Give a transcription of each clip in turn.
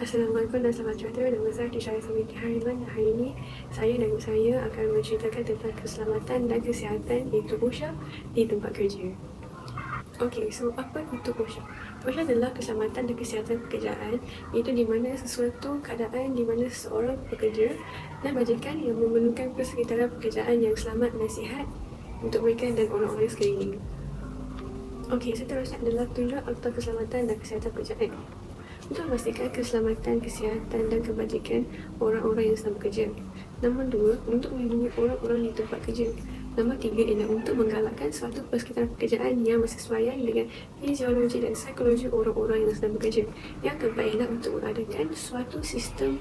Assalamualaikum dan selamat sejahtera. Nama saya Tishara Samiti Hariman. Hari ini saya dan ibu saya akan menceritakan tentang keselamatan dan kesihatan iaitu OSHA di tempat kerja. Okey, so apa itu OSHA? OSHA adalah keselamatan dan kesihatan pekerjaan, iaitu di mana sesuatu keadaan di mana seseorang bekerja dan majikan yang memerlukan persekitaran pekerjaan yang selamat dan sihat untuk mereka dan orang-orang sekeliling. Okey, seterusnya adalah tunjuk akta keselamatan dan kesihatan pekerjaan. Untuk memastikan keselamatan, kesihatan dan kebajikan orang-orang yang sedang bekerja. Nombor 2, untuk melindungi orang-orang di tempat kerja. Nombor 3 ialah untuk menggalakkan suatu persekitaran pekerjaan yang bersesuaian dengan fiziologi dan psikologi orang-orang yang sedang bekerja. Yang keempat ialah untuk mengadakan suatu sistem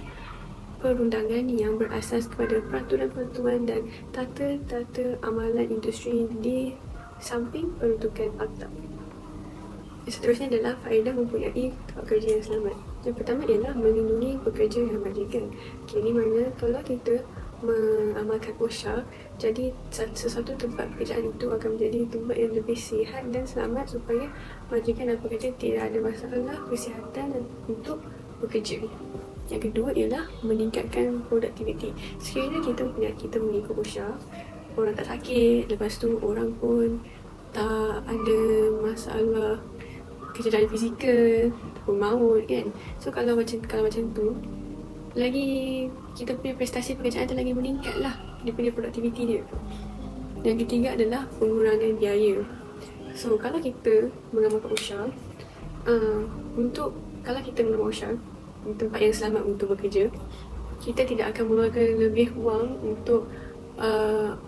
perundangan yang berasas kepada peraturan-peraturan dan tata-tata amalan industri di samping peruntukan akta. Seterusnya adalah faedah mempunyai tempat kerja yang selamat. Yang pertama ialah melindungi pekerja yang majikan. Ini mana kalau kita mengamalkan OSHA, jadi sesuatu tempat pekerjaan itu akan menjadi tempat yang lebih sihat dan selamat supaya majikan dan pekerja tidak ada masalah kesihatan untuk bekerja. Yang kedua ialah meningkatkan produktiviti. Sekiranya kita mengikut OSHA, orang tak sakit, lepas tu orang pun tak ada masalah kecederaan fizikal ataupun maut kan. So kalau macam tu, lagi kita punya prestasi pekerjaan tu lagi meningkat lah, dia punya produktiviti dia. Yang ketiga adalah pengurangan biaya. So kalau kita mengamalkan OSHA, kalau kita mengamalkan OSHA tempat yang selamat untuk bekerja, kita tidak akan mengeluarkan lebih wang untuk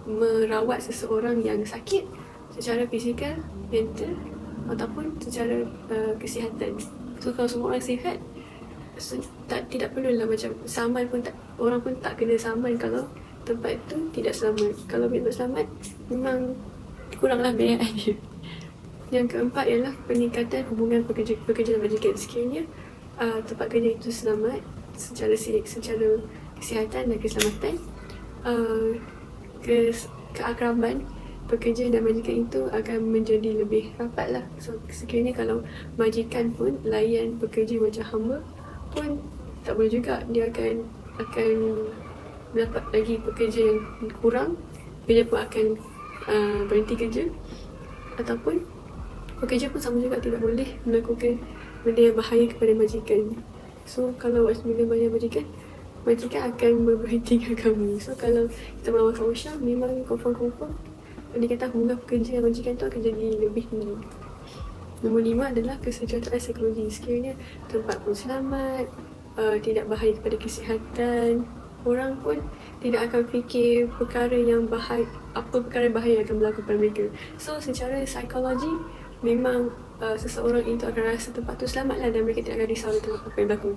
merawat seseorang yang sakit secara fizikal, mental ataupun secara kesihatan. So kalau semua orang sihat, tidak perlulah macam saman pun tak, orang pun tak kena saman kalau tempat tu tidak selamat. Kalau memang selamat, memang kuranglah biayaan dia. Yang keempat ialah peningkatan hubungan pekerja dan majikan. Sekiranya tempat kerja itu selamat secara kesihatan dan keselamatan, keakraban pekerja dan majikan itu akan menjadi lebih rapat lah. So sekiranya kalau majikan pun layan pekerja macam hamba pun tak boleh juga, dia akan dapat lagi pekerja yang kurang, dia pun akan berhenti kerja. Ataupun pekerja pun sama juga tidak boleh melakukan benda yang bahaya kepada majikan. So kalau bila bayar majikan akan memberhentikan kami. So kalau kita melawan OSHA, memang confirm peningkatan hubungan pekerja dan majikan tu akan jadi lebih tinggi. Nombor 5 adalah kesejahteraan psikologi. Sekiranya tempat pun selamat, tidak bahaya kepada kesihatan, orang pun tidak akan fikir perkara bahaya yang akan berlaku pada mereka. So secara psikologi, memang seseorang itu akan rasa tempat tu selamatlah dan mereka tidak akan risau tentang apa yang berlaku.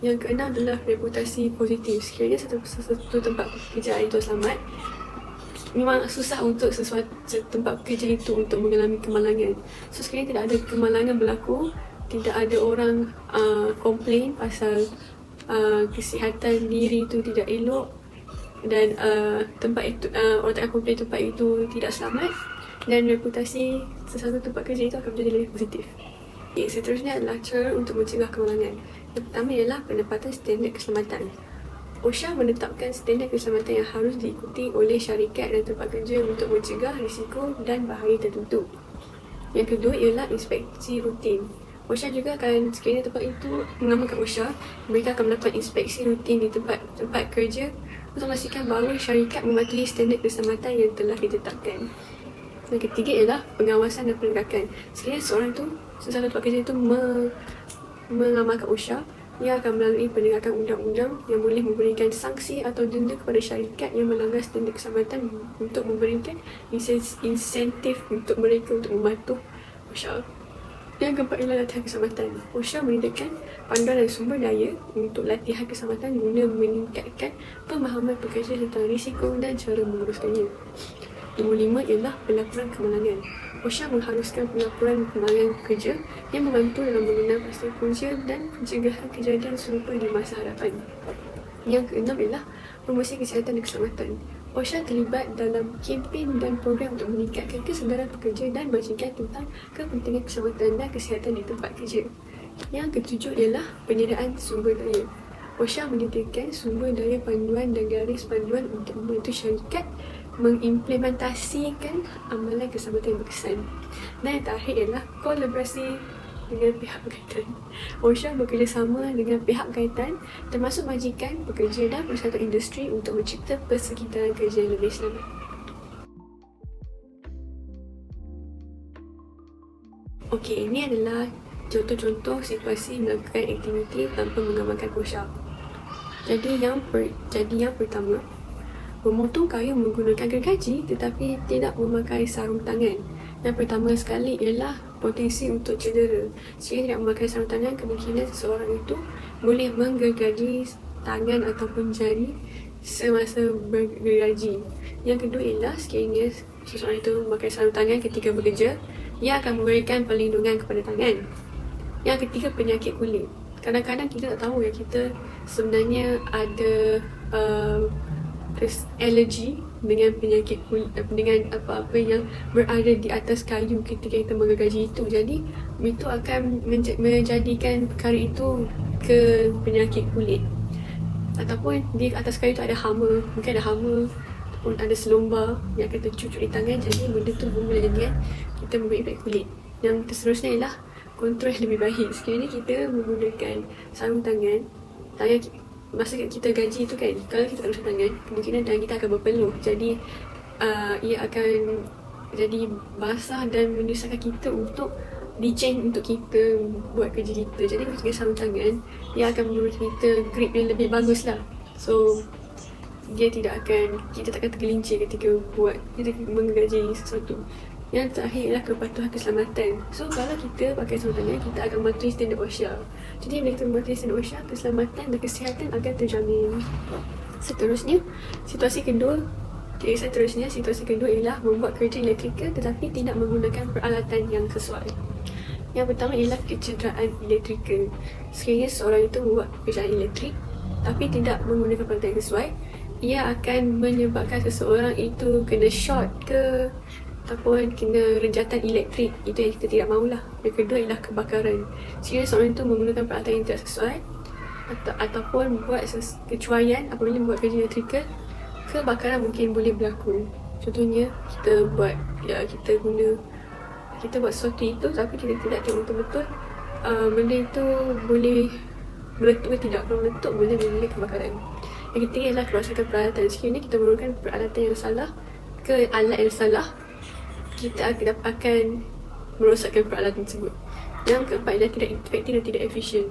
Yang keenam adalah reputasi positif. Sekiranya satu tempat pekerjaan itu selamat, memang susah untuk tempat kerja itu untuk mengalami kemalangan. So sekiranya tidak ada kemalangan berlaku, tidak ada orang komplain pasal kesihatan diri itu tidak elok, dan tempat itu orang tak komplain tempat itu tidak selamat, dan reputasi sesuatu tempat kerja itu akan menjadi lebih positif. Okay, seterusnya adalah cara untuk mencegah kemalangan. Yang pertama ialah penempatan standard keselamatan. OSHA menetapkan standard keselamatan yang harus diikuti oleh syarikat dan tempat kerja untuk mencegah risiko dan bahaya tertentu. Yang kedua ialah inspeksi rutin. OSHA juga akan, sekiranya tempat itu mengamalkan OSHA, mereka akan melakukan inspeksi rutin di tempat kerja untuk memastikan bahawa syarikat mematuhi standard keselamatan yang telah ditetapkan. Yang ketiga ialah pengawasan dan penegakan. Sekiranya sesuatu tempat kerja itu mengamalkan OSHA, ia akan melalui penegakan undang-undang yang boleh memberikan sanksi atau denda kepada syarikat yang melanggar standard keselamatan untuk memberikan insentif untuk mereka untuk mematuhi OSHA. Yang keempat ialah latihan keselamatan. OSHA menyediakan panduan dan sumber daya untuk latihan keselamatan guna meningkatkan pemahaman pekerja tentang risiko dan cara menguruskannya. Nombor 5 ialah pelaporan kemalangan. OSHA mengharuskan pelaporan kemalangan pekerja yang membantu dalam mengenal pasti punca dan pencegahan kejadian serupa di masa hadapan. Yang keenam ialah promosi kesihatan dan keselamatan. OSHA terlibat dalam kempen dan program untuk meningkatkan kesedaran pekerja dan majikan tentang kepentingan keselamatan dan kesihatan di tempat kerja. Yang ketujuh ialah penyediaan sumber daya. OSHA menyediakan sumber daya panduan dan garis panduan untuk membantu syarikat mengimplementasikan amalan keselamatan yang berkesan. Dan yang terakhir ialah kolaborasi dengan pihak berkaitan. OSHA bekerjasama dengan pihak berkaitan termasuk majikan, pekerja dan perusahaan industri untuk mencipta persekitaran kerja yang lebih selamat. Okey, ini adalah contoh-contoh situasi melakukan aktiviti tanpa mengamalkan OSHA. Jadi yang pertama, memotong kayu menggunakan gergaji tetapi tidak memakai sarung tangan. Yang pertama sekali ialah potensi untuk cedera. Jika tidak memakai sarung tangan, kemungkinan seseorang itu boleh menggergaji tangan ataupun jari semasa bergergaji. Yang kedua ialah sekiranya seseorang itu memakai sarung tangan ketika bekerja, ia akan memberikan perlindungan kepada tangan. Yang ketiga, penyakit kulit. Kadang-kadang kita tak tahu yang kita sebenarnya ada alergi dengan penyakit kulit, dengan apa-apa yang berada di atas kayu ketika kita menggergaji itu. Jadi itu akan menjadikan perkara itu ke penyakit kulit. Ataupun di atas kayu tu ada hama, mungkin ada hama ataupun ada selumbar yang akan tercucuk di tangan. Jadi benda tu boleh jadikan kita memberi efek kulit. Yang seterusnya ialah kontrol yang lebih baik. Sekiranya kita menggunakan sarung tangan masa kita gaji tu kan, kalau kita tak guna sarung tangan, kemungkinan tangan kita akan berpeluh. Jadi ia akan jadi basah dan menyusahkan kita untuk licin untuk kita buat kerja kita. Jadi kalau kita sarung tangan, ia akan memberi kita grip yang lebih bagus lah. So kita takkan tergelincir ketika kita menggaji sesuatu. Yang terakhir ialah kepatuhan keselamatan. So kalau kita pakai sarung tangan, kita akan mematuhi standard OSHA. Jadi bila kita mematuhi standard OSHA, keselamatan dan kesihatan akan terjamin. Seterusnya, situasi kedua ialah membuat kerja elektrikal tetapi tidak menggunakan peralatan yang sesuai. Yang pertama ialah kecederaan elektrikal. Sekiranya seseorang itu membuat pekerjaan elektrik tapi tidak menggunakan peralatan yang sesuai, ia akan menyebabkan seseorang itu kena short ke ataupun kena rejatan elektrik. Itu yang kita tidak mahulah. Yang kedua ialah kebakaran. Sekiranya seorang itu menggunakan peralatan yang tidak sesuai ataupun buat kecuaian apabila membuat kerja elektrikal, kebakaran mungkin boleh berlaku. Contohnya kita buat sesuatu itu tapi kita tidak tahu betul-betul benda itu boleh meletup ke tidak. Kalau meletup boleh kebakaran. Yang ketiga ialah kerosakkan peralatan. Sekiranya kita menggunakan peralatan yang salah ke alat yang salah, kita akan merosakkan peralatan tersebut. Yang keempat ialah tidak efektif dan tidak efisien.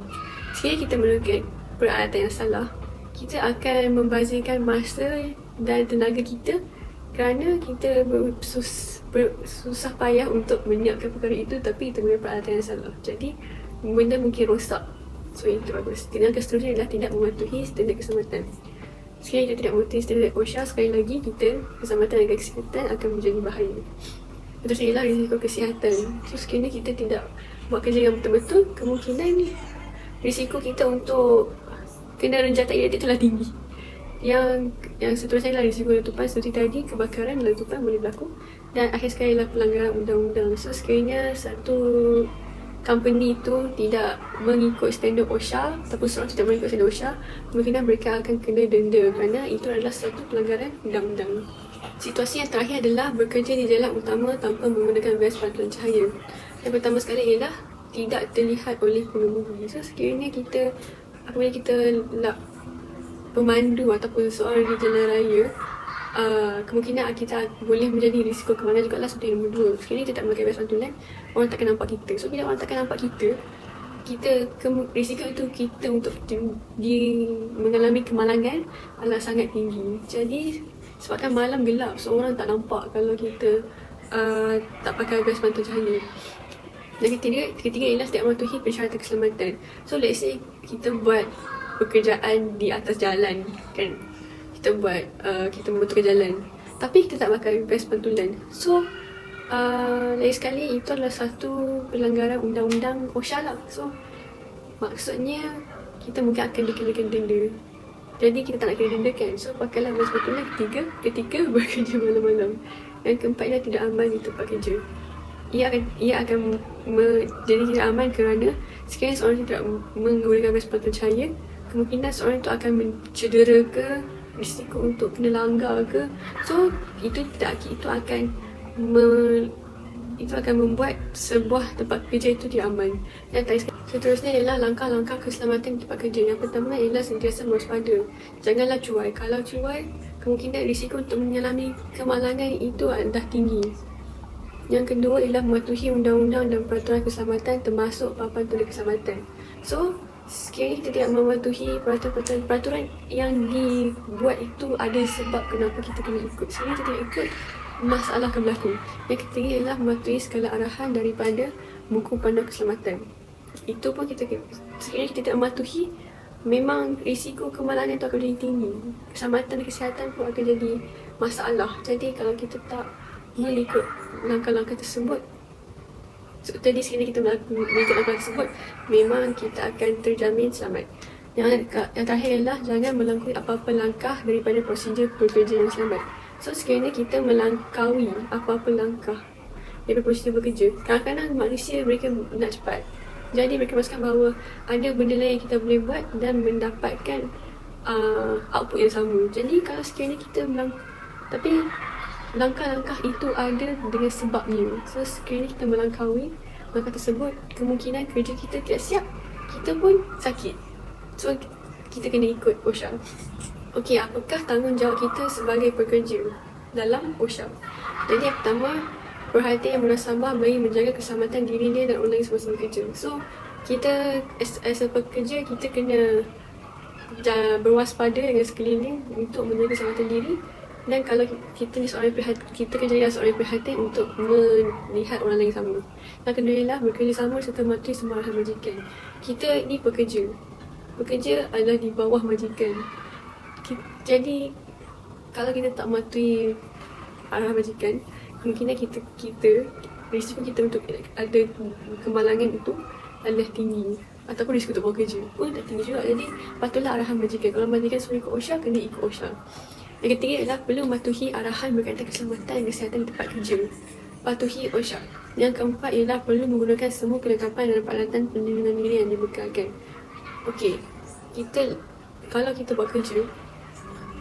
Sekiranya kita menggunakan peralatan yang salah, kita akan membazirkan masa dan tenaga kita kerana kita bersusah payah untuk menyiapkan perkara itu tapi kita guna peralatan yang salah. Jadi benda mungkin rosak. So itu bagus. Yang seterusnya adalah tidak mematuhi standard keselamatan. Sekiranya kita tidak mematuhi standard OSHA, sekali lagi keselamatan dan kesihatan akan menjadi bahaya. Terus ialah risiko kesihatan. So sekiranya kita tidak buat kerja yang betul-betul, kemungkinan risiko kita untuk kena rejatan elektrik itulah tinggi. Yang seterusnya ialah risiko letupan. Seperti tadi, kebakaran dan letupan boleh berlaku. Dan akhir sekali ialah pelanggaran undang-undang. So sekiranya satu company itu tidak mengikut standard OSHA ataupun seorang tidak mengikut standard OSHA, kemungkinan mereka akan kena denda kerana itu adalah satu pelanggaran undang-undang. Situasi yang terakhir adalah bekerja di jalan utama tanpa menggunakan vest pantulan cahaya. Yang pertama sekali ialah tidak terlihat oleh pengemudi. So sekiranya apabila kita nak pemandu ataupun seorang di jalan raya, kemungkinan kita boleh menjadi risiko kemalangan juga lah. Seperti yang nombor 2, sekiranya kita tak memakai vest pantulan, orang takkan nampak kita. So bila orang takkan nampak kita risiko itu kita untuk mengalami kemalangan adalah sangat tinggi. Jadi sebabkan malam gelap, so orang tak nampak kalau kita tak pakai vest pantulan cahaya. Dan ketiga ialah tidak mematuhi persyaratan keselamatan. So let's say kita buat pekerjaan di atas jalan kan, kita membentukkan jalan tapi kita tak pakai vest pantulan. So lain sekali itu adalah satu pelanggaran undang-undang OSHA lah. So maksudnya kita mungkin akan dikenakan denda. Jadi kita tak nak kena denda kan. So pakailah vest pantulan. Ketiga bekerja malam-malam. Yang keempat ialah tidak aman di tempat kerja. ia akan jadi tidak aman kerana sekiranya seorang itu tidak menggunakan sepatu cahaya, kemungkinan seorang itu akan mencedera ke, risiko untuk kena langgar ke. So itu akan membuat sebuah tempat kerja itu tidak aman. Dan seterusnya ialah langkah-langkah keselamatan di tempat kerja. Yang pertama ialah sentiasa waspada. Janganlah cuai. Kalau cuai, kemungkinan risiko untuk mengalami kemalangan itu adalah tinggi. Yang kedua ialah mematuhi undang-undang dan peraturan keselamatan, termasuk papan tulis keselamatan. So, sekiranya kita tidak mematuhi peraturan yang dibuat itu, ada sebab kenapa kita kena ikut. Sekiranya kita tidak ikut, masalah akan berlaku. Yang ketiga ialah mematuhi segala arahan daripada buku panduan keselamatan. Itu pun sekiranya kita tidak mematuhi, memang risiko kemalangan itu akan jadi tinggi. Keselamatan dan kesihatan pun akan jadi masalah. Jadi kalau kita tak mengikut langkah-langkah tersebut, jadi sekiranya kita mengikut langkah tersebut, memang kita akan terjamin selamat. Yang terakhir ialah jangan melampaui apa-apa langkah daripada prosedur bekerja yang selamat. So sekiranya kita melangkaui apa-apa langkah daripada prosedur bekerja, kadang-kadang manusia mereka nak cepat, jadi mereka maksudkan bahawa ada benda lain yang kita boleh buat dan mendapatkan output yang sama. Jadi kalau sekiranya kita tapi langkah-langkah itu ada dengan sebabnya. So sekiranya kita melangkaui langkah tersebut, kemungkinan kerja kita tidak siap, kita pun sakit. So kita kena ikut OSHA. Okey, apakah tanggungjawab kita sebagai pekerja dalam OSHA? Jadi yang pertama, perhatian yang munasabah bagi menjaga keselamatan diri dia dan orang lain semasa bekerja. So kita as a pekerja, kita kena berwaspada dengan sekeliling untuk menjaga keselamatan diri. Dan kalau kita ni kita kena jadi seorang yang perhatian untuk melihat orang lain sama. Yang kedua ialah bekerjasama serta mematuhi semua arahan majikan. Kita ni pekerja adalah di bawah majikan. Jadi kalau kita tak mematuhi arahan majikan, kemungkinan risiko kita untuk ada kemalangan itu adalah tinggi, ataupun risiko untuk bekerja pun tak tinggi juga. Jadi patutlah arahan majikan. Kalau majikan suruh ikut OSHA, kena ikut OSHA. Yang ketiga adalah perlu mematuhi arahan berkaitan keselamatan dan kesihatan di tempat kerja. Patuhi OSHA. Yang keempat ialah perlu menggunakan semua kelengkapan dan peralatan perlindungan diri yang dibekalkan. Okey, kalau kita buat kerja,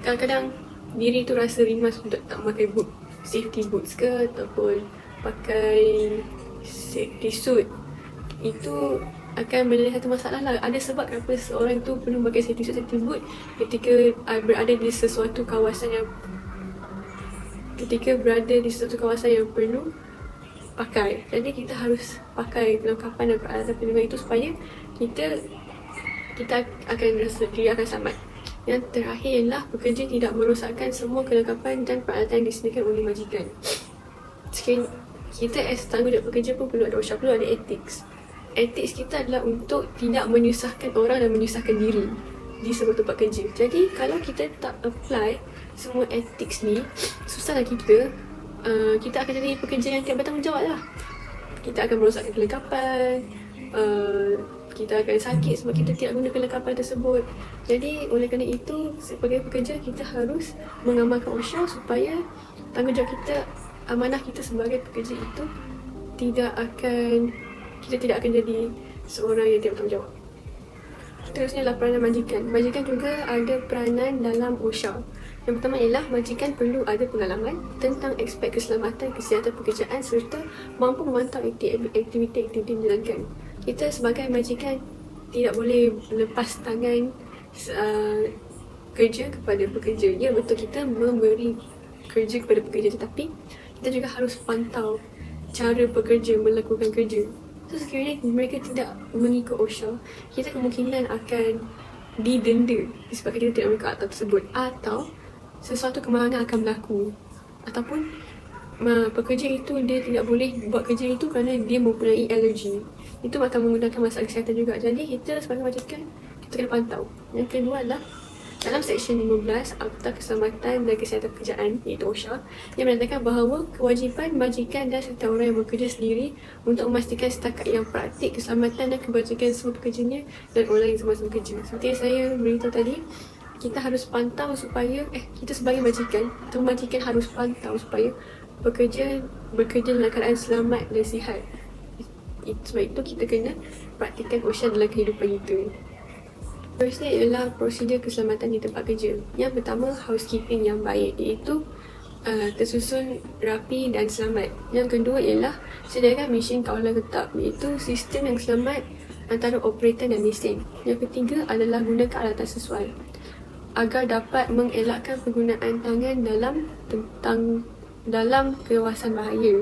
kadang-kadang diri tu rasa rimas untuk tak pakai safety boots ke, ataupun pakai safety suit. Itu akan menjadi satu masalah lah. Ada sebab kenapa seorang tu perlu pakai safety suit, safety boot ketika berada di sesuatu kawasan yang perlu pakai. Jadi kita harus pakai kelengkapan dan peralatan perlindungan itu supaya kita akan rasa diri akan selamat. Yang terakhir ialah pekerja tidak merosakkan semua kelengkapan dan peralatan yang disediakan oleh majikan. Kita as tanggungjawab pekerja pun perlu ada OSHA, perlu ada ethics. Ethics kita adalah untuk tidak menyusahkan orang dan menyusahkan diri di sebuah tempat kerja. Jadi kalau kita tak apply semua ethics ni, susahlah kita akan jadi pekerja yang tidak bertanggungjawab lah. Kita akan merosakkan kelengkapan, kita akan sakit sebab kita tidak guna kelengkapan tersebut. Jadi oleh kerana itu, sebagai pekerja kita harus mengamalkan OSHA supaya tanggungjawab kita, amanah kita sebagai pekerja itu kita tidak akan jadi seorang yang tidak bertanggungjawab. Seterusnya adalah peranan majikan. Majikan juga ada peranan dalam OSHA. Yang pertama ialah majikan perlu ada pengalaman tentang aspek keselamatan, kesihatan pekerjaan serta mampu memantau aktiviti yang dijalankan. Kita sebagai majikan tidak boleh lepas tangan kerja kepada pekerja. Ya, betul, kita memberi kerja kepada pekerja, tetapi kita juga harus pantau cara pekerja melakukan kerja. So sekiranya mereka tidak mengikut OSHA, kita kemungkinan akan didenda disebabkan kita tidak mengikut akta tersebut, atau sesuatu kemalangan akan berlaku, ataupun pekerja itu dia tidak boleh buat kerja itu kerana dia mempunyai alergi. Itu akan menggunakan masalah kesihatan juga. Jadi kita sebagai majikan, kita kena pantau. Yang kedua adalah dalam Seksyen 15 Akta Keselamatan dan Kesihatan Pekerjaan, iaitu OSHA, yang menyatakan bahawa kewajipan majikan dan serta orang yang bekerja sendiri untuk memastikan setakat yang praktik keselamatan dan kebajikan semua pekerjanya dan orang yang semasa bekerja. Seperti yang saya beritahu tadi, kita harus pantau supaya kita sebagai majikan atau majikan harus pantau supaya bekerja dalam keadaan selamat dan sihat. Sebab itu kita kena praktikkan OSHA dalam kehidupan kita. Seterusnya ialah prosedur keselamatan di tempat kerja. Yang pertama, housekeeping yang baik, iaitu tersusun rapi dan selamat. Yang kedua ialah sediakan mesin kawalan tetap, iaitu sistem yang selamat antara operator dan mesin. Yang ketiga adalah gunakan alatan sesuai agar dapat mengelakkan penggunaan tangan dalam kawasan bahaya.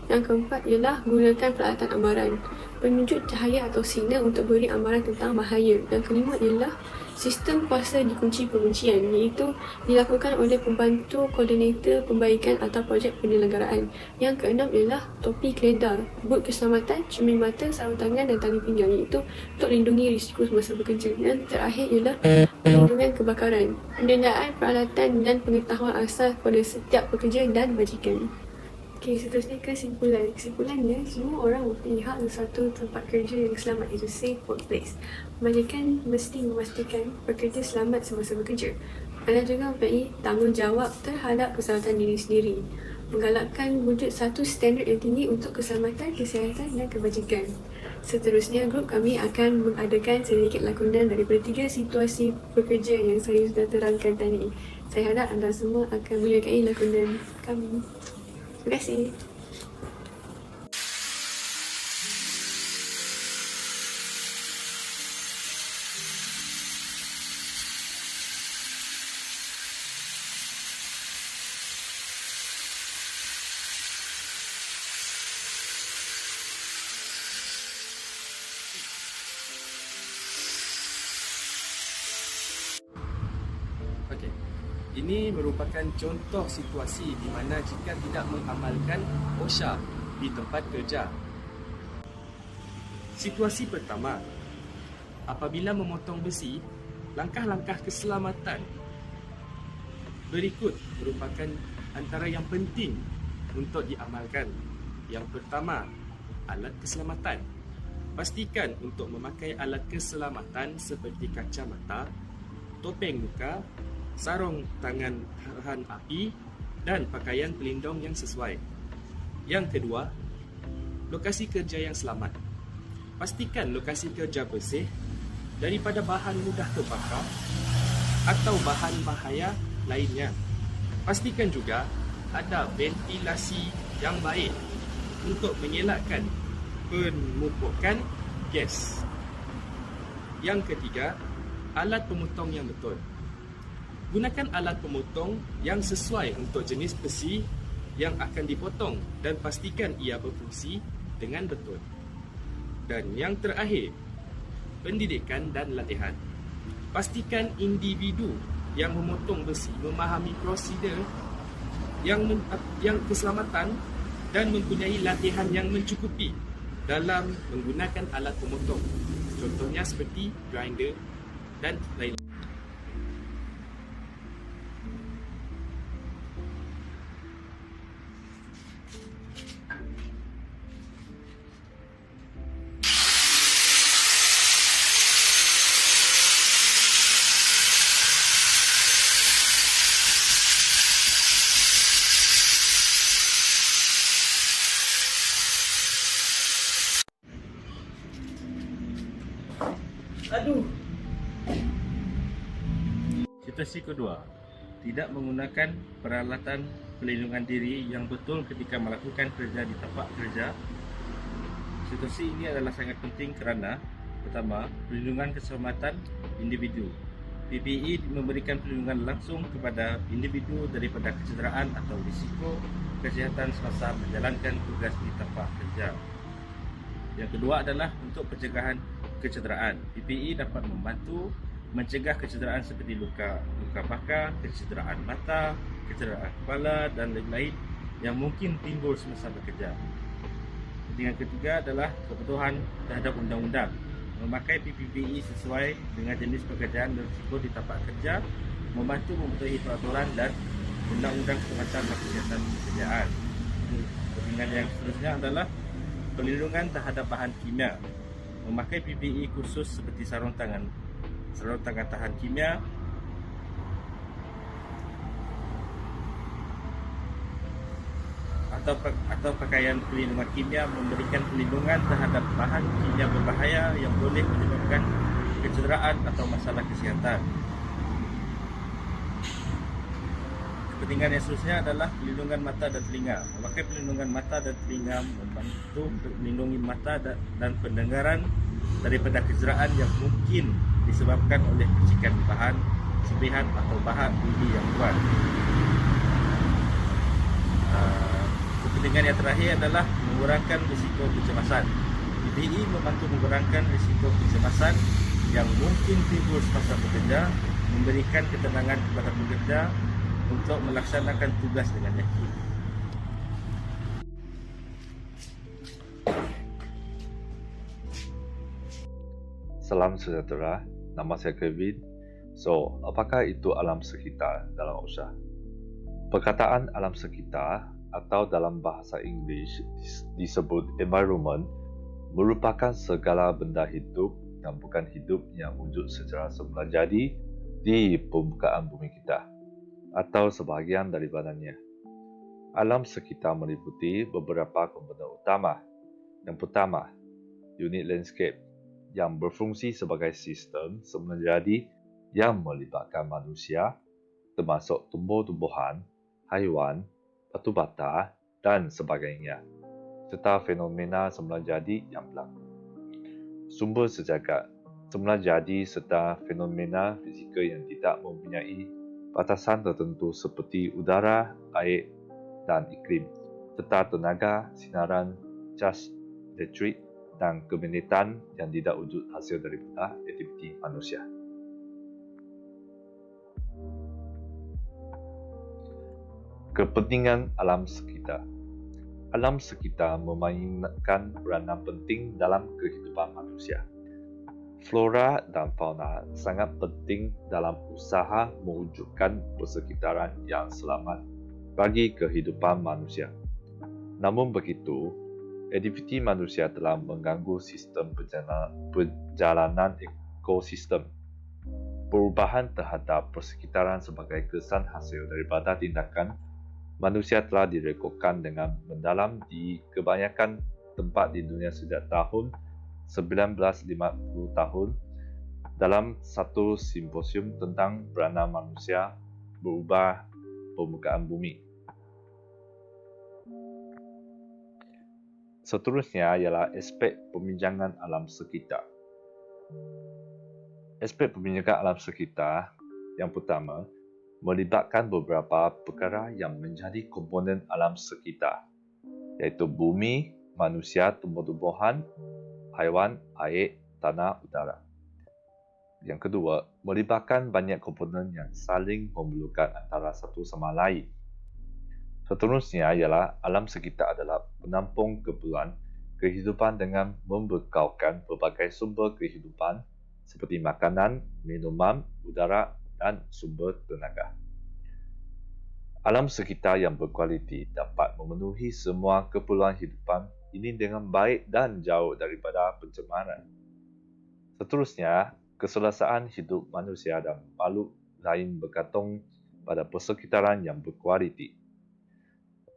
Yang keempat ialah gunakan peralatan amaran, penunjuk cahaya atau signal untuk beri amaran tentang bahaya. Yang kelima ialah sistem kuasa dikunci penguncian, iaitu dilakukan oleh pembantu koordinator pembaikan atau projek penyelenggaraan. Yang keenam ialah topi keledar, boot keselamatan, cermin mata, sarung tangan dan tali pinggang, iaitu untuk lindungi risiko semasa bekerja. Yang terakhir ialah perlindungan kebakaran, pendanaan peralatan dan pengetahuan asas pada setiap pekerja dan majikan. Okey, seterusnya kesimpulan. Kesimpulannya, semua orang mempunyai hak untuk satu tempat kerja yang selamat, iaitu safe workplace. Majikan mesti memastikan pekerja selamat semasa bekerja. Anda juga mempunyai tanggungjawab terhadap keselamatan diri sendiri. Menggalakkan wujud satu standard yang tinggi untuk keselamatan, kesihatan dan kebajikan. Seterusnya, grup kami akan mengadakan sedikit lakonan daripada 3 situasi bekerja yang saya sudah terangkan tadi. Saya harap anda semua akan menyukai lakonan kami. Terima kasih. Okey. Ini merupakan contoh situasi di mana jika tidak mengamalkan OSHA di tempat kerja. Situasi pertama, apabila memotong besi, langkah-langkah keselamatan berikut merupakan antara yang penting untuk diamalkan. Yang pertama, alat keselamatan. Pastikan untuk memakai alat keselamatan seperti kacamata, topeng muka, sarung tangan tahan api dan pakaian pelindung yang sesuai. Yang kedua, lokasi kerja yang selamat. Pastikan lokasi kerja bersih daripada bahan mudah terbakar atau bahan bahaya lainnya. Pastikan juga ada ventilasi yang baik untuk mengelakkan penumpukan gas. Yang ketiga, alat pemotong yang betul. Gunakan alat pemotong yang sesuai untuk jenis besi yang akan dipotong dan pastikan ia berfungsi dengan betul. Dan yang terakhir, pendidikan dan latihan. Pastikan individu yang memotong besi memahami prosedur yang keselamatan dan mempunyai latihan yang mencukupi dalam menggunakan alat pemotong. Contohnya seperti grinder dan lain-lain. Situasi kedua, tidak menggunakan peralatan pelindungan diri yang betul ketika melakukan kerja di tempat kerja. Situasi ini adalah sangat penting kerana pertama, perlindungan keselamatan individu. PPE memberikan perlindungan langsung kepada individu daripada kecederaan atau risiko kesihatan semasa menjalankan tugas di tempat kerja. Yang kedua adalah untuk pencegahan kecederaan. PPE dapat membantu mencegah kecederaan seperti luka bakar, kecederaan mata, kecederaan kepala dan lain-lain yang mungkin timbul semasa bekerja. Yang ketiga adalah kepatuhan terhadap undang-undang. Memakai PPE sesuai dengan jenis pekerjaan dan risiko di tempat kerja, membantu mematuhi peraturan dan undang-undang keselamatan dan kesihatan pekerjaan. Dengan yang seterusnya adalah perlindungan terhadap bahan kimia. Memakai PPE khusus seperti sarung tangan tahan kimia, atau pakaian pelindungan kimia memberikan perlindungan terhadap bahan kimia berbahaya yang boleh menyebabkan kecederaan atau masalah kesihatan. Kepentingan yang seterusnya adalah pelindungan mata dan telinga. Memakai pelindungan mata dan telinga membantu untuk melindungi mata dan pendengaran daripada kecederaan yang mungkin disebabkan oleh percikan bahan, serpihan atau bahan uji yang kuat. Kepentingan yang terakhir adalah mengurangkan risiko kecemasan. PPE membantu mengurangkan risiko kecemasan yang mungkin timbul semasa bekerja, memberikan ketenangan kepada pekerja untuk melaksanakan tugas dengan yakin. Salam sejahtera, nama saya Kevin. So, apakah itu alam sekitar dalam usaha? Perkataan alam sekitar atau dalam bahasa Inggeris disebut environment merupakan segala benda hidup dan bukan hidup yang wujud secara semula jadi di permukaan bumi kita atau sebahagian daripadanya. Alam sekitar meliputi beberapa komponen utama. Yang pertama, unit landscape yang berfungsi sebagai sistem semula jadi yang melibatkan manusia termasuk tumbuh-tumbuhan, haiwan, batu bata dan sebagainya, serta fenomena semula jadi yang berlaku. Sumber sejagat semula jadi serta fenomena fizikal yang tidak mempunyai batasan tertentu seperti udara, air dan iklim, serta tenaga, sinaran, cas elektrik dan kemagnetan yang tidak wujud hasil daripada aktiviti manusia. Kepentingan alam sekitar. Alam sekitar memainkan peranan penting dalam kehidupan manusia. Flora dan fauna sangat penting dalam usaha mewujudkan persekitaran yang selamat bagi kehidupan manusia. Namun begitu, aktiviti manusia telah mengganggu sistem perjalanan ekosistem. Perubahan terhadap persekitaran sebagai kesan hasil daripada tindakan manusia telah direkodkan dengan mendalam di kebanyakan tempat di dunia sejak tahun 1950 tahun dalam satu simposium tentang peranan manusia berubah permukaan bumi. Seterusnya ialah aspek perbincangan alam sekitar. Aspek perbincangan alam sekitar yang pertama melibatkan beberapa perkara yang menjadi komponen alam sekitar, iaitu bumi, manusia, tumbuh-tumbuhan, haiwan, air, tanah, udara. Yang kedua, melibatkan banyak komponen yang saling memerlukan antara satu sama lain. Seterusnya ialah alam sekitar adalah penampung keperluan kehidupan dengan membekalkan pelbagai sumber kehidupan seperti makanan, minuman, udara dan sumber tenaga. Alam sekitar yang berkualiti dapat memenuhi semua keperluan hidupan ini dengan baik dan jauh daripada pencemaran. Seterusnya, keselesaan hidup manusia dan makhluk lain bergantung pada persekitaran yang berkualiti.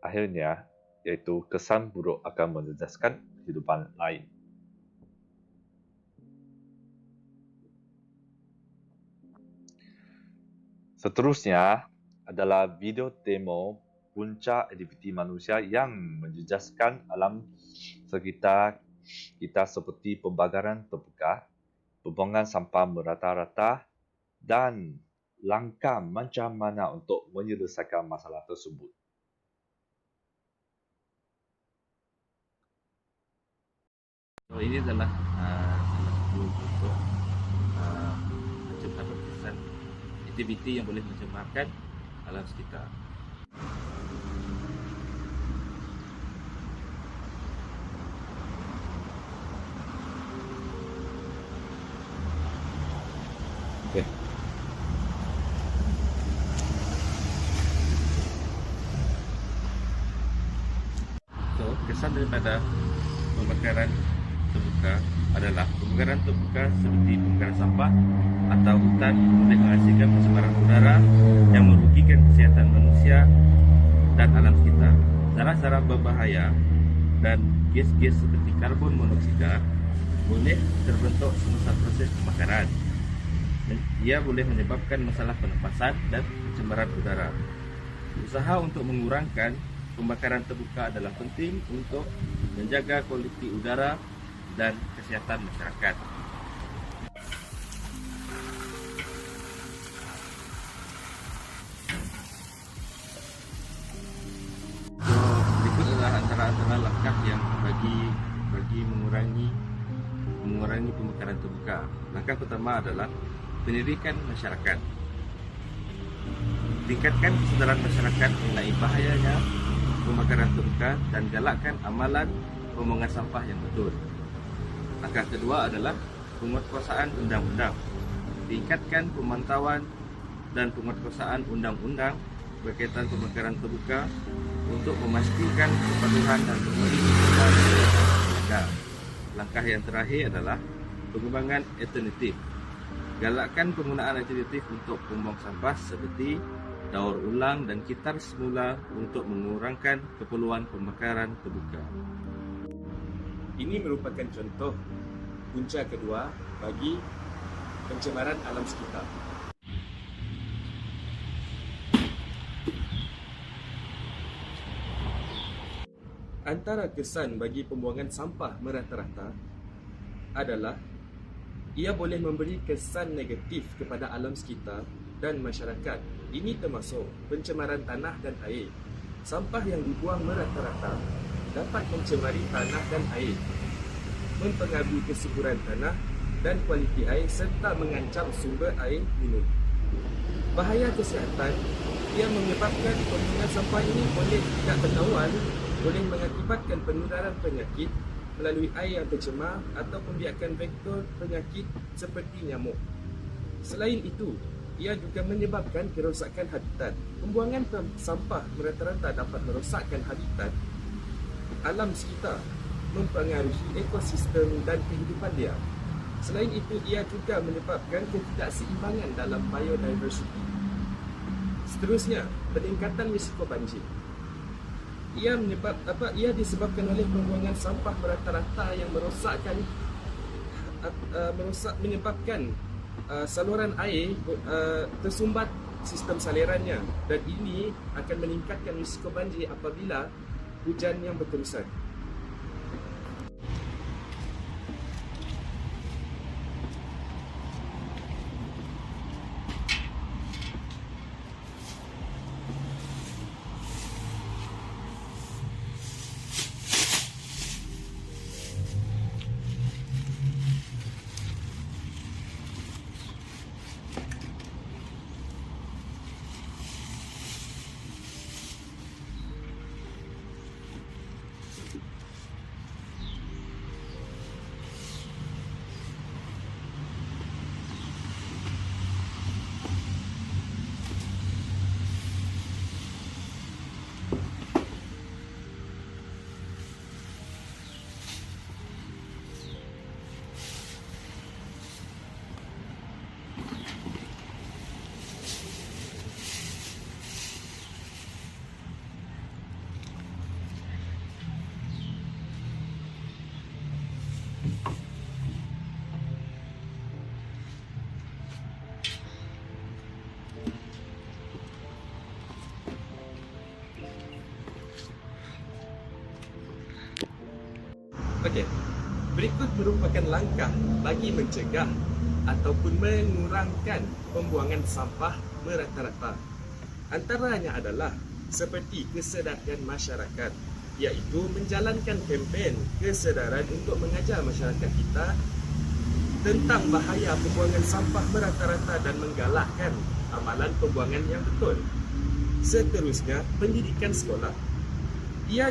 Akhirnya, iaitu kesan buruk akan menjejaskan kehidupan lain. Seterusnya adalah video demo puncak aktiviti manusia yang menjejaskan alam sekitar kita seperti pembakaran terbuka, pembuangan sampah merata-rata dan langkah macam mana untuk menyelesaikan masalah tersebut. So, ini adalah salah satu contoh macam kesan aktiviti yang boleh mencemarkan alam sekitar. Okay. So, kesan daripada pembakaran terbuka adalah pembakaran terbuka seperti pembakaran sampah atau hutan boleh menghasilkan pencemaran udara yang merugikan kesihatan manusia dan alam sekitar. zarah-zarah berbahaya dan gas-gas seperti karbon monoksida boleh terbentuk semasa proses pembakaran. Ia boleh menyebabkan masalah pernafasan dan pencemaran udara. Usaha untuk mengurangkan pembakaran terbuka adalah penting untuk menjaga kualiti udara dan kesihatan masyarakat. Berikut adalah antara langkah yang bagi mengurangi pembakaran terbuka. Langkah pertama adalah pendidikan masyarakat. Tingkatkan kesedaran masyarakat mengenai bahayanya pembakaran terbuka dan galakkan amalan pembuangan sampah yang betul. Langkah kedua adalah penguatkuasaan undang-undang. Tingkatkan pemantauan dan penguatkuasaan undang-undang berkaitan pembakaran terbuka untuk memastikan kepatuhan dan pemeliharaan masyarakat. Langkah yang terakhir adalah pengembangan alternatif. Galakkan penggunaan alternatif untuk membuang sampah seperti daur ulang dan kitar semula untuk mengurangkan keperluan pembakaran terbuka. Ini merupakan contoh punca kedua bagi pencemaran alam sekitar. Antara kesan bagi pembuangan sampah merata-rata adalah ia boleh memberi kesan negatif kepada alam sekitar dan masyarakat. Ini termasuk pencemaran tanah dan air. Sampah yang dibuang merata-rata dapat mencemari tanah dan air, mempengaruhi kesuburan tanah dan kualiti air serta mengancam sumber air minum. Bahaya kesihatan yang menyebabkan pembuangan sampah ini boleh tidak bertawan, boleh mengakibatkan penularan penyakit melalui air yang tercemar atau pembiakan vektor penyakit seperti nyamuk. Selain itu, ia juga menyebabkan kerosakan habitat. Pembuangan sampah merata-rata dapat merosakkan habitat alam sekitar, mempengaruhi ekosistem dan kehidupan liar. Selain itu, ia juga menyebabkan ketidakseimbangan dalam biodiversiti. Seterusnya, peningkatan risiko banjir. Ia disebabkan oleh pembuangan sampah merata-rata yang menyebabkan saluran air tersumbat sistem salirannya, dan ini akan meningkatkan risiko banjir apabila hujan yang berterusan. Okey, berikut merupakan langkah bagi mencegah ataupun mengurangkan pembuangan sampah merata-rata. Antaranya adalah seperti kesedaran masyarakat, iaitu menjalankan kempen kesedaran untuk mengajar masyarakat kita tentang bahaya pembuangan sampah merata-rata dan menggalakkan amalan pembuangan yang betul. Seterusnya, pendidikan sekolah. Ia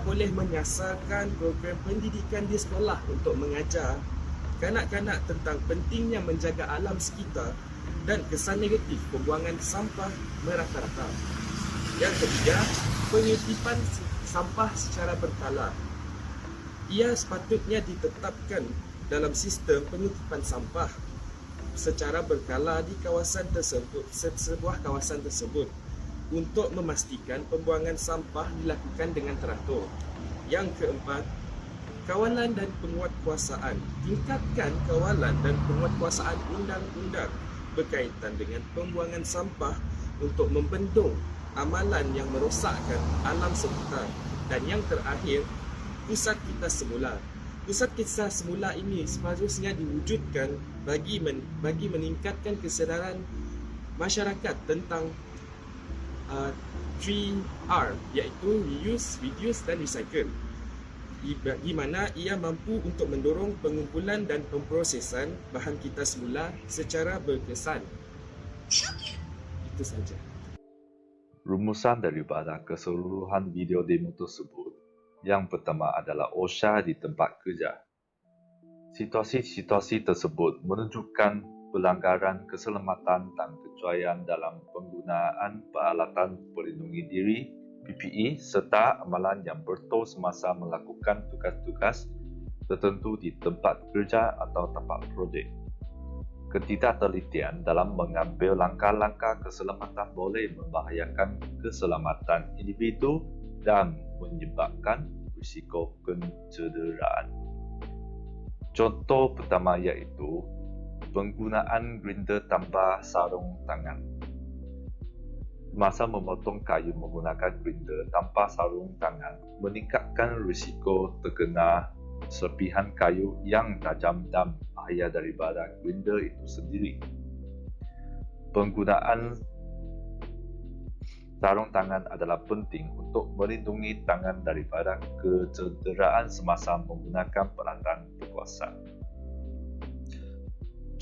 boleh menyasarkan program pendidikan di sekolah untuk mengajar kanak-kanak tentang pentingnya menjaga alam sekitar dan kesan negatif pembuangan sampah merata-rata. Yang ketiga, pengutipan sampah secara berkala. Ia sepatutnya ditetapkan dalam sistem pengutipan sampah secara berkala di kawasan tersebut, sebuah kawasan tersebut. untuk memastikan pembuangan sampah dilakukan dengan teratur. Yang keempat, kawalan dan penguatkuasaan. Tingkatkan kawalan dan penguatkuasaan undang-undang berkaitan dengan pembuangan sampah untuk membendung amalan yang merosakkan alam sekitar. Dan yang terakhir, pusat kita semula. Pusat kita semula ini seharusnya diwujudkan bagi meningkatkan kesedaran masyarakat tentang 3R, iaitu reuse, reduce dan recycle, di mana ia mampu untuk mendorong pengumpulan dan pemprosesan bahan kita semula secara berkesan. Itu saja. Rumusan daripada keseluruhan video demo tersebut, yang pertama adalah OSHA di tempat kerja. Situasi-situasi tersebut menunjukkan pelanggaran keselamatan dan kecuaian dalam penggunaan peralatan pelindungi diri PPE serta amalan yang betul semasa melakukan tugas-tugas tertentu di tempat kerja atau tempat projek. Ketidaktelitian dalam mengambil langkah-langkah keselamatan boleh membahayakan keselamatan individu dan menyebabkan risiko pencederaan. Contoh pertama iaitu penggunaan grinder tanpa sarung tangan. Masa memotong kayu menggunakan grinder tanpa sarung tangan meningkatkan risiko terkena serpihan kayu yang tajam dan bahaya daripada grinder itu sendiri. Penggunaan sarung tangan adalah penting untuk melindungi tangan daripada kecederaan semasa menggunakan peralatan berkuasa.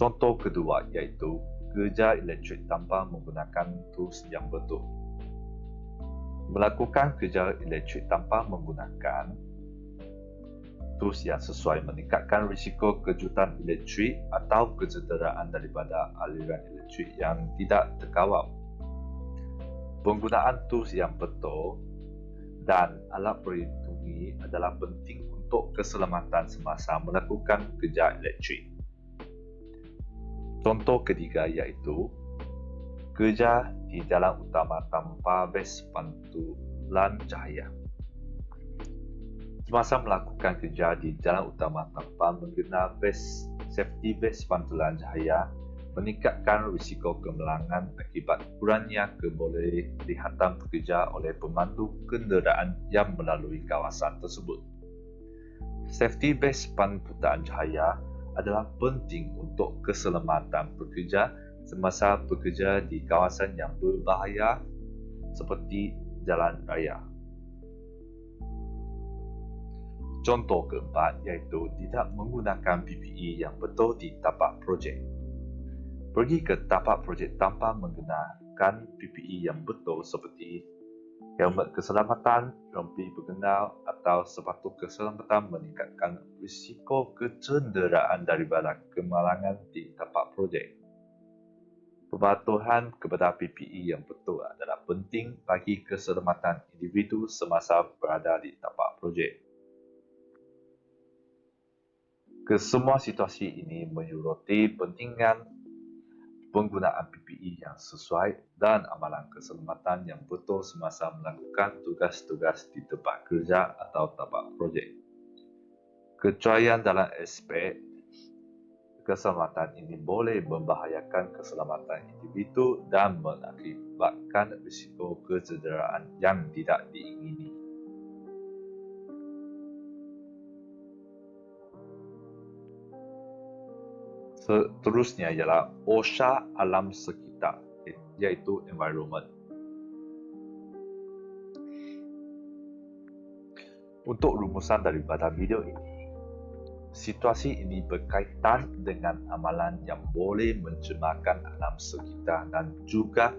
Contoh kedua iaitu kerja elektrik tanpa menggunakan tools yang betul. Melakukan kerja elektrik tanpa menggunakan tools yang sesuai meningkatkan risiko kejutan elektrik atau kecederaan daripada aliran elektrik yang tidak terkawal. Penggunaan tools yang betul dan alat pelindungi adalah penting untuk keselamatan semasa melakukan kerja elektrik. Contoh ketiga iaitu kerja di jalan utama tanpa ves pantulan cahaya. Semasa melakukan kerja di jalan utama tanpa menggunakan safety vest pantulan cahaya, meningkatkan risiko kemalangan akibat kurangnya kebolehan pekerja oleh pemandu kenderaan yang melalui kawasan tersebut. Safety vest pantulan cahaya adalah penting untuk keselamatan pekerja semasa bekerja di kawasan yang berbahaya seperti jalan raya. Contoh keempat iaitu tidak menggunakan PPE yang betul di tapak projek. Pergi ke tapak projek tanpa menggunakan PPE yang betul seperti helmet keselamatan, rompi berkenal atau sepatu keselamatan meningkatkan risiko kecederaan daripada kemalangan di tapak projek. Pematuhan kepada PPE yang betul adalah penting bagi keselamatan individu semasa berada di tapak projek. Kesemua situasi ini menyuruti pentingan penggunaan PPE yang sesuai dan amalan keselamatan yang betul semasa melakukan tugas-tugas di tempat kerja atau tempat projek. Kecuaian dalam aspek keselamatan ini boleh membahayakan keselamatan individu dan mengakibatkan risiko kecederaan yang tidak diingini. Seterusnya ialah OSHA alam sekitar, iaitu environment. Untuk rumusan daripada video ini, situasi ini berkaitan dengan amalan yang boleh mencemarkan alam sekitar dan juga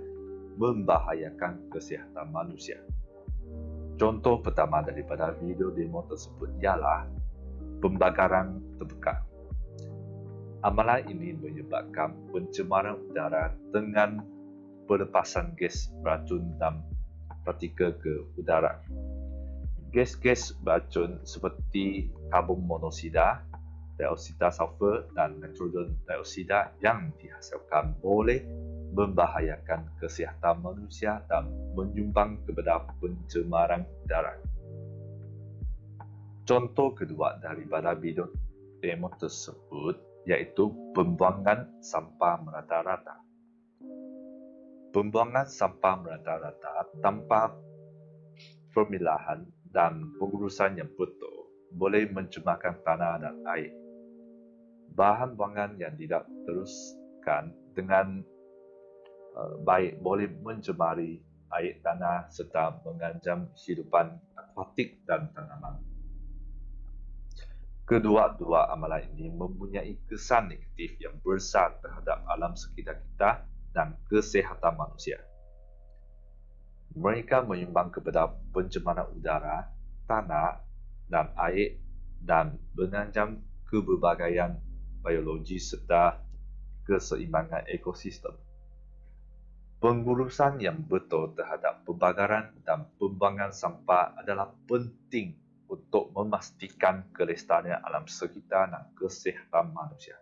membahayakan kesihatan manusia. Contoh pertama daripada video demo tersebut ialah pembakaran terbakar. Amalan ini menyebabkan pencemaran udara dengan pelepasan gas beracun dan partikel ke udara. Gas-gas beracun seperti karbon monoksida, dioksida sulfur dan nitrogen dioksida yang dihasilkan boleh membahayakan kesihatan manusia dan menyumbang kepada pencemaran udara. Contoh kedua daripada bidang demo tersebut iaitu pembuangan sampah merata-rata. Pembuangan sampah merata-rata tanpa pemilahan dan pengurusan yang betul boleh mencemarkan tanah dan air. Bahan buangan yang tidak diteruskan dengan baik boleh mencemari air tanah serta mengancam kehidupan akuatik dan tanaman. Kedua-dua amalan ini mempunyai kesan negatif yang besar terhadap alam sekitar kita dan kesihatan manusia. Mereka menyumbang kepada pencemaran udara, tanah dan air dan mengancam keberbagaian biologi serta keseimbangan ekosistem. Pengurusan yang betul terhadap pembakaran dan pembuangan sampah adalah penting untuk memastikan kelestarian alam sekitar dan kesihatan manusia.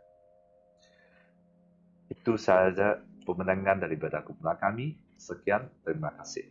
Itu sahaja pemandangan daripada kumpulan kami. Sekian, terima kasih.